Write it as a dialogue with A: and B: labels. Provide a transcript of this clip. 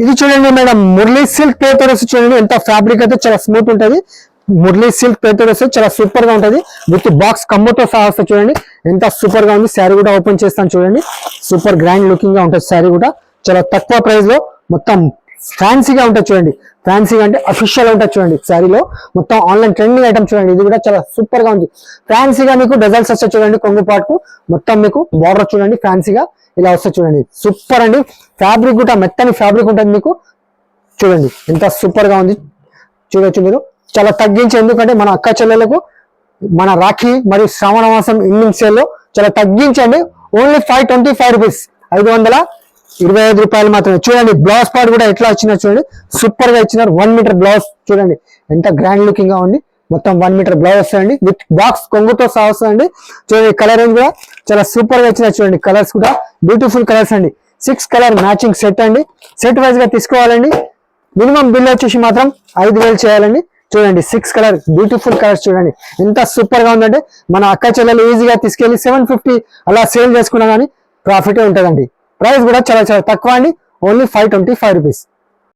A: ఇది చూడండి madam, Murali silk paper వస్తే చూడండి ఎంత ఫ్యాబ్రిక్ అయితే చాలా స్మూత్ ఉంటది. మురళీ సిల్క్ పేపర్ వస్తే చాలా సూపర్ గా ఉంటది. విత్ బాక్స్ కమ్మతో సహా వస్తే చూడండి ఎంత సూపర్ గా ఉంది. శారీ కూడా ఓపెన్ చేస్తాను చూడండి, సూపర్ గ్రాండ్ లుకింగ్ గా ఉంటుంది. శారీ కూడా చాలా తక్కువ ప్రైస్ లో మొత్తం ఫ్యాన్సీగా ఉంటుంది చూడండి. ఫ్యాన్సీగా అంటే అఫీషియల్ ఉంటుంది చూడండి. శారీలో మొత్తం ఆన్లైన్ ట్రెండింగ్ ఐటమ్ చూడండి. ఇది కూడా చాలా సూపర్ గా ఉంది. ఫ్యాన్సీగా మీకు డజల్స్ వస్తాయి చూడండి. కొంగు పాటు మొత్తం మీకు బార్డర్ చూడండి ఫ్యాన్సీగా ఇలా వస్తుంది చూడండి. సూపర్ అండి. ఫ్యాబ్రిక్ కూడా మెత్తని ఫ్యాబ్రిక్ ఉంటుంది మీకు. చూడండి ఎంత సూపర్ గా ఉంది. చూడొచ్చు మీరు. చాలా తగ్గించి, ఎందుకంటే మన అక్క చెల్లెలకు మన రాఖీ మరియు శ్రావణ మాసం ఇండింగ్ సేల్ లో చాలా తగ్గించండి. ఓన్లీ 525 రూపీస్, 525 రూపాయలు మాత్రమే. చూడండి బ్లౌజ్ పార్ట్ కూడా ఎట్లా వచ్చినా చూడండి, సూపర్ గా ఇచ్చినారు. 1 మీటర్ బ్లౌజ్ చూడండి ఎంత గ్రాండ్ లుకింగ్ గా ఉంది. మొత్తం 1 మీటర్ బ్లౌజ్ వస్తాయండి, విత్ బాక్స్ కొంగుతో సహా వస్తుందండి. చూడండి కలర్ రేంజ్ కూడా చాలా సూపర్ గా ఇచ్చిన చూడండి. కలర్స్ కూడా బ్యూటిఫుల్ కలర్స్ అండి. 6 కలర్ మ్యాచింగ్ సెట్ అండి. సెట్ వైజ్ గా తీసుకోవాలండి. మినిమం బిల్ వచ్చేసి మాత్రం 5,000 చేయాలండి. చూడండి 6 కలర్ బ్యూటిఫుల్ కలర్స్ చూడండి ఎంత సూపర్ గా ఉందంటే, మన అక్క చెల్లెలు ఈజీగా తీసుకెళ్లి 750 అలా సేల్ చేసుకున్నా కానీ ప్రాఫిటే ఉంటుందండి. ప్రైస్ కూడా చాలా చాలా తక్కువ అండి, ఓన్లీ 525 రూపీస్.